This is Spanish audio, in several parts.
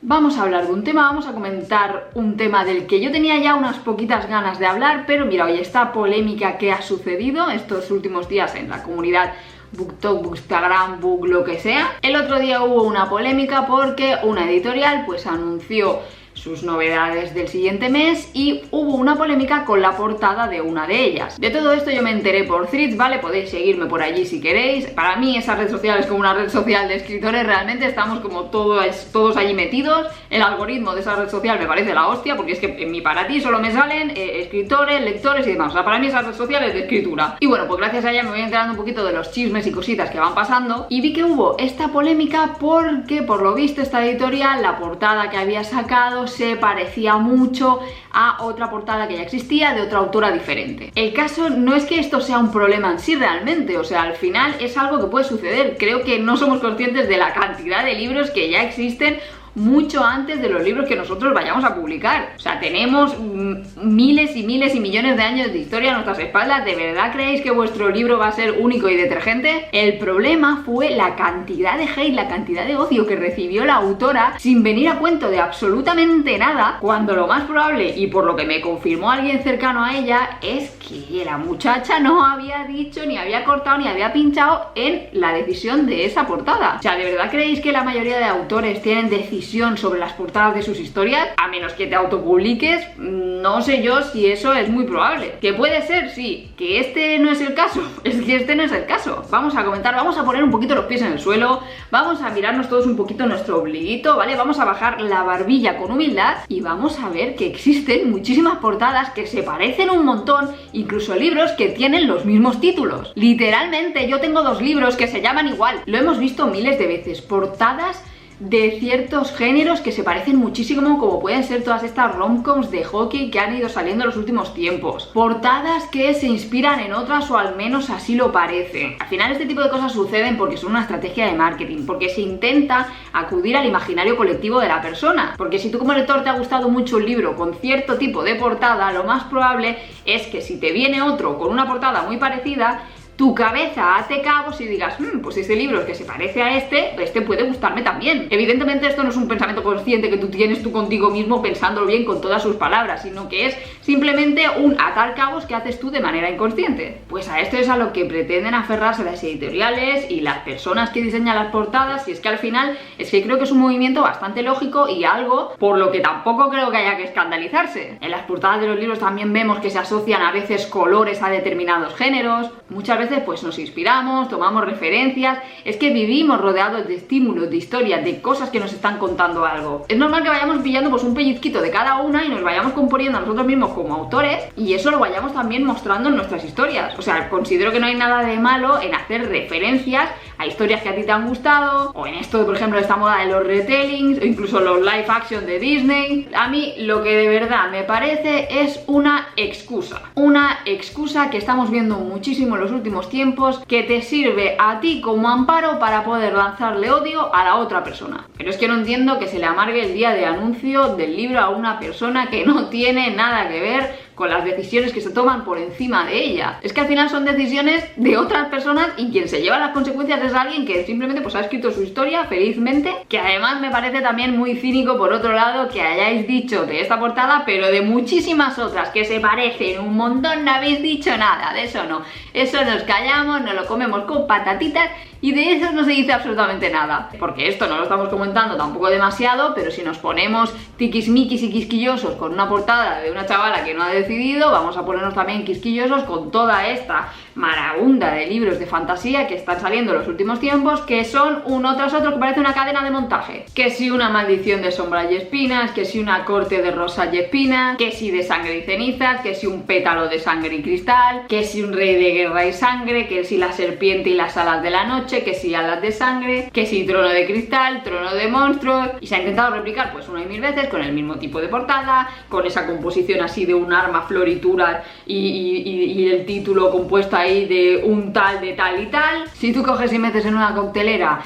Vamos a hablar de un tema, vamos a comentar un tema del que yo tenía ya unas poquitas ganas de hablar, pero mira, hoy esta polémica que ha sucedido estos últimos días en la comunidad BookTok, Bookstagram, Book, lo que sea. El otro día hubo una polémica porque una editorial pues anunció sus novedades del siguiente mes y hubo una polémica con la portada de una de ellas. De todo esto yo me enteré por Threads, ¿vale? Podéis seguirme por allí si queréis. Para mí esa red social es como una red social de escritores, realmente estamos como todos allí metidos. El algoritmo de esa red social me parece la hostia, porque es que en mi para ti solo me salen escritores, lectores y demás. O sea, para mí esa red social es de escritura. Y bueno, pues gracias a ella me voy enterando un poquito de los chismes y cositas que van pasando. Y vi que hubo esta polémica porque, por lo visto, esta editorial, la portada que había sacado se parecía mucho a otra portada que ya existía de otra autora diferente. El caso no es que esto sea un problema en sí realmente, o sea, al final es algo que puede suceder. Creo que no somos conscientes de la cantidad de libros que ya existen mucho antes de los libros que nosotros vayamos a publicar. O sea, tenemos miles y miles y millones de años de historia a nuestras espaldas. ¿De verdad creéis que vuestro libro va a ser único y detergente? El problema fue la cantidad de hate, la cantidad de odio que recibió la autora sin venir a cuento de absolutamente nada, cuando lo más probable, y por lo que me confirmó alguien cercano a ella, es que la muchacha no había dicho, ni había cortado, ni había pinchado en la decisión de esa portada. O sea, ¿de verdad creéis que la mayoría de autores tienen decisión sobre las portadas de sus historias? A menos que te autopubliques, no sé yo si eso es muy probable. ¿Que puede ser? Sí. ¿Que este no es el caso? Es que este no es el caso. Vamos a comentar, vamos a poner un poquito los pies en el suelo, vamos a mirarnos todos un poquito nuestro ombliguito, ¿vale? Vamos a bajar la barbilla con humildad y vamos a ver que existen muchísimas portadas que se parecen un montón, incluso libros que tienen los mismos títulos. Literalmente, yo tengo dos libros que se llaman igual. Lo hemos visto miles de veces. Portadas de ciertos géneros que se parecen muchísimo, como pueden ser todas estas romcoms de hockey que han ido saliendo en los últimos tiempos. Portadas que se inspiran en otras, o al menos así lo parece. Al final este tipo de cosas suceden porque son una estrategia de marketing, porque se intenta acudir al imaginario colectivo de la persona. Porque si tú como lector te ha gustado mucho un libro con cierto tipo de portada, lo más probable es que si te viene otro con una portada muy parecida, tu cabeza ate cabos y digas, pues este libro que se parece a este puede gustarme también. Evidentemente esto no es un pensamiento consciente que tú tienes tú contigo mismo pensándolo bien con todas sus palabras, sino que es simplemente un atar cabos que haces tú de manera inconsciente. Pues a esto es a lo que pretenden aferrarse las editoriales y las personas que diseñan las portadas, y es que al final es que creo que es un movimiento bastante lógico y algo por lo que tampoco creo que haya que escandalizarse. En las portadas de los libros también vemos que se asocian a veces colores a determinados géneros. Muchas veces pues nos inspiramos, tomamos referencias. Es que vivimos rodeados de estímulos, de historias, de cosas que nos están contando algo. Es normal que vayamos pillando pues un pellizquito de cada una y nos vayamos componiendo a nosotros mismos como autores, y eso lo vayamos también mostrando en nuestras historias. O sea, considero que no hay nada de malo en hacer referencias a historias que a ti te han gustado, o en esto, por ejemplo, esta moda de los retellings, o incluso los live action de Disney. A mí lo que de verdad me parece es una excusa que estamos viendo muchísimo en los últimos tiempos, que te sirve a ti como amparo para poder lanzarle odio a la otra persona. Pero es que no entiendo que se le amargue el día de anuncio del libro a una persona que no tiene nada que ver con las decisiones que se toman por encima de ella. Es que al final son decisiones de otras personas, y quien se lleva las consecuencias es alguien que simplemente pues ha escrito su historia felizmente. Que además me parece también muy cínico, por otro lado, que hayáis dicho de esta portada, pero de muchísimas otras que se parecen un montón no habéis dicho nada. De eso no, eso nos callamos, nos lo comemos con patatitas, y de eso no se dice absolutamente nada. Porque esto no lo estamos comentando tampoco demasiado, pero si nos ponemos tiquismiquis y quisquillosos con una portada de una chavala que no ha decidido, vamos a ponernos también quisquillosos con toda esta marabunda de libros de fantasía que están saliendo en los últimos tiempos, que son uno tras otro, que parece una cadena de montaje. Que si una maldición de sombras y espinas, que si una corte de rosas y espinas, que si de sangre y cenizas, que si un pétalo de sangre y cristal, que si un rey de guerra y sangre, que si la serpiente y las alas de la noche, que si alas de sangre, que si trono de cristal, trono de monstruos. Y se ha intentado replicar pues una y mil veces con el mismo tipo de portada, con esa composición así de un arma, florituras y el título compuesto ahí de un tal, de tal y tal. Si tú coges y metes en una coctelera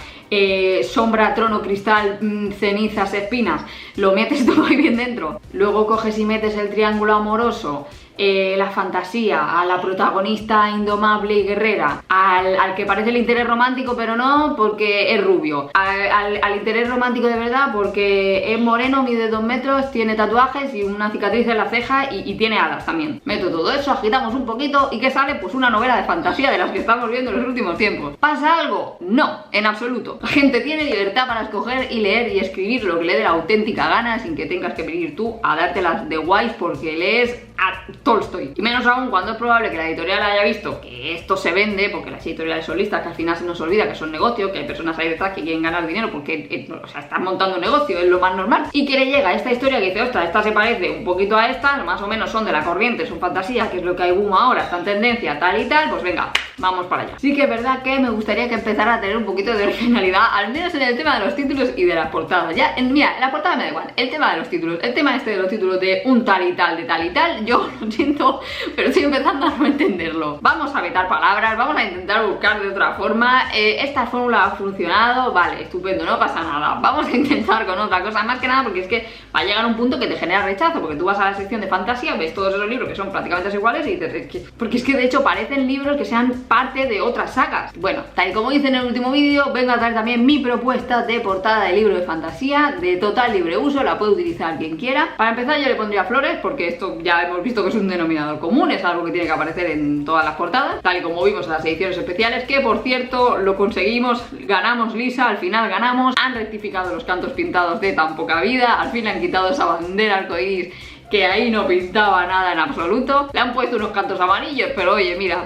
sombra, trono, cristal, cenizas, espinas, lo metes todo ahí bien dentro. Luego coges y metes el triángulo amoroso, la fantasía, a la protagonista indomable y guerrera, al que parece el interés romántico pero no porque es rubio, al interés romántico de verdad porque es moreno, mide 2 metros, tiene tatuajes y una cicatriz en la ceja y tiene alas también. Meto todo eso, agitamos un poquito y ¿qué sale? Pues una novela de fantasía de las que estamos viendo en los últimos tiempos. ¿Pasa algo? No, en absoluto. La gente tiene libertad para escoger y leer y escribir lo que le dé la auténtica gana sin que tengas que venir tú a dártelas de guays porque lees a Tolstoy. Y menos aún cuando es probable que la editorial haya visto que esto se vende, porque las editoriales son listas, que al final se nos olvida que son negocios, que hay personas ahí detrás que quieren ganar dinero porque, o sea, están montando un negocio, es lo más normal. Y que le llega esta historia que dice, ostras, esta se parece un poquito a esta, más o menos son de la corriente, son fantasía, que es lo que hay boom ahora, está en tendencia, tal y tal, pues venga, vamos para allá. Sí que es verdad que me gustaría que empezara a tener un poquito de originalidad, al menos en el tema de los títulos y de las portadas. Ya, mira, en la portada me da igual, el tema de los títulos, el tema este de los títulos de un tal y tal, de tal y tal, yo lo siento, pero estoy empezando a no entenderlo. Vamos a vetar palabras, vamos a intentar buscar de otra forma. Esta fórmula ha funcionado, vale, estupendo, no pasa nada. Vamos a intentar con otra cosa, más que nada porque es que va a llegar un punto que te genera rechazo, porque tú vas a la sección de fantasía, ves todos esos libros que son prácticamente iguales y dices, porque es que de hecho parecen libros que sean parte de otras sagas. Bueno, tal y como hice en el último vídeo, vengo a traer también mi propuesta de portada de libro de fantasía, de total libre uso, la puede utilizar quien quiera. Para empezar yo le pondría flores, porque esto ya hemos visto que es un denominador común, es algo que tiene que aparecer en todas las portadas, tal y como vimos en las ediciones especiales, que por cierto lo conseguimos, ganamos lisa, al final ganamos, han rectificado los cantos pintados de tan poca vida, al fin le han quitado esa bandera arcoíris que ahí no pintaba nada en absoluto, le han puesto unos cantos amarillos, pero oye, mira,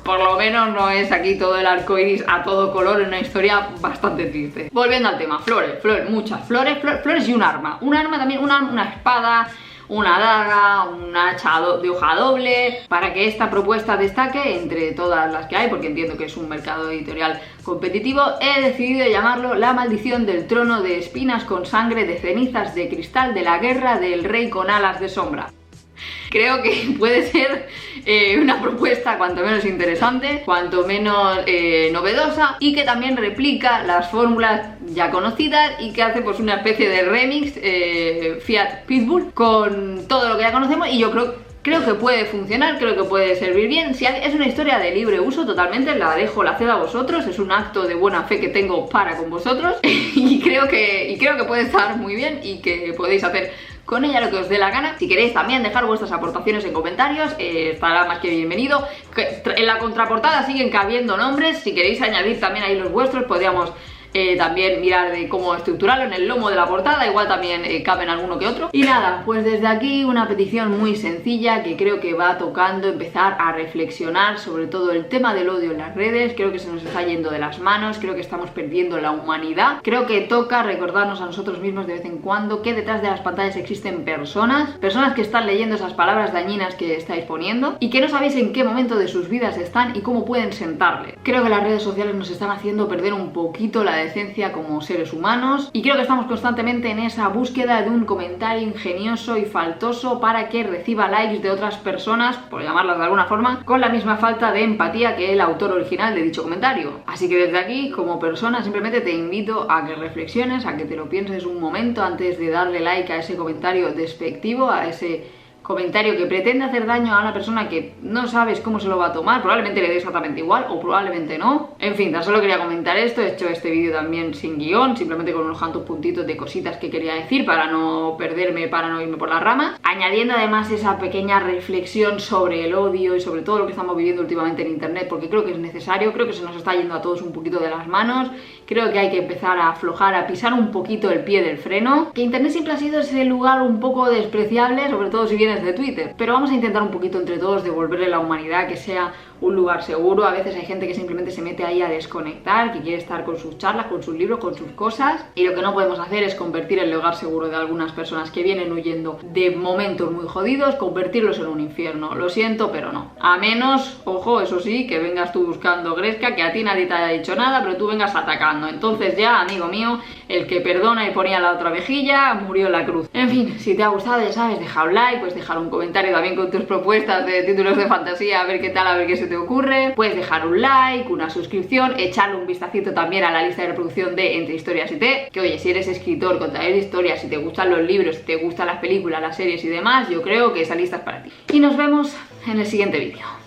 por lo menos no es aquí todo el arco iris a todo color, en una historia bastante triste. Volviendo al tema, flores, muchas flores, flores y un arma también, una espada, una daga, un hacha de hoja doble, para que esta propuesta destaque entre todas las que hay, porque entiendo que es un mercado editorial competitivo. He decidido llamarlo La maldición del trono de espinas con sangre, de cenizas de cristal, de la guerra del rey con alas de sombra. Creo que puede ser una propuesta cuanto menos interesante, cuanto menos novedosa, y que también replica las fórmulas ya conocidas y que hace pues una especie de remix Fiat Pitbull con todo lo que ya conocemos, y yo creo que puede funcionar, creo que puede servir bien. Si es una historia de libre uso totalmente, la cedo a vosotros, es un acto de buena fe que tengo para con vosotros y creo que puede estar muy bien y que podéis hacer con ella lo que os dé la gana. Si queréis también dejar vuestras aportaciones en comentarios, estará más que bienvenido. En la contraportada siguen cabiendo nombres, si queréis añadir también ahí los vuestros, podríamos también mirar de cómo estructurarlo en el lomo de la portada, igual también caben alguno que otro. Y nada, pues desde aquí una petición muy sencilla que creo que va tocando empezar a reflexionar sobre todo el tema del odio en las redes. Creo que se nos está yendo de las manos, creo que estamos perdiendo la humanidad, creo que toca recordarnos a nosotros mismos de vez en cuando que detrás de las pantallas existen personas que están leyendo esas palabras dañinas que estáis poniendo y que no sabéis en qué momento de sus vidas están y cómo pueden sentarle. Creo que las redes sociales nos están haciendo perder un poquito la decencia como seres humanos, y creo que estamos constantemente en esa búsqueda de un comentario ingenioso y faltoso para que reciba likes de otras personas, por llamarlas de alguna forma, con la misma falta de empatía que el autor original de dicho comentario. Así que desde aquí, como persona, simplemente te invito a que reflexiones, a que te lo pienses un momento antes de darle like a ese comentario despectivo, a ese comentario que pretende hacer daño a una persona que no sabes cómo se lo va a tomar. Probablemente le dé exactamente igual o probablemente no. En fin, tan solo quería comentar esto. He hecho este vídeo también sin guión, simplemente con unos cuantos puntitos de cositas que quería decir para no perderme, para no irme por las ramas, añadiendo además esa pequeña reflexión sobre el odio y sobre todo lo que estamos viviendo últimamente en internet, porque creo que es necesario, creo que se nos está yendo a todos un poquito de las manos, creo que hay que empezar a aflojar, a pisar un poquito el pie del freno, que internet siempre ha sido ese lugar un poco despreciable, sobre todo si vienes de Twitter, pero vamos a intentar un poquito entre todos devolverle a la humanidad, que sea un lugar seguro. A veces hay gente que simplemente se mete ahí a desconectar, que quiere estar con sus charlas, con sus libros, con sus cosas, y lo que no podemos hacer es convertir el lugar seguro de algunas personas que vienen huyendo de momentos muy jodidos, convertirlos en un infierno. Lo siento, pero no. A menos, ojo, eso sí, que vengas tú buscando gresca, que a ti nadie te haya dicho nada, pero tú vengas atacando. Entonces ya, amigo mío, el que perdona y ponía la otra mejilla, murió en la cruz. En fin, si te ha gustado, ya sabes, deja un like, puedes dejar un comentario también con tus propuestas de títulos de fantasía, a ver qué tal, a ver qué se te ocurre. Puedes dejar un like, una suscripción, echarle un vistacito también a la lista de reproducción de Entre Historias y Té, que oye, si eres escritor, contador de historias, si te gustan los libros, si te gustan las películas, las series y demás, yo creo que esa lista es para ti. Y nos vemos en el siguiente vídeo.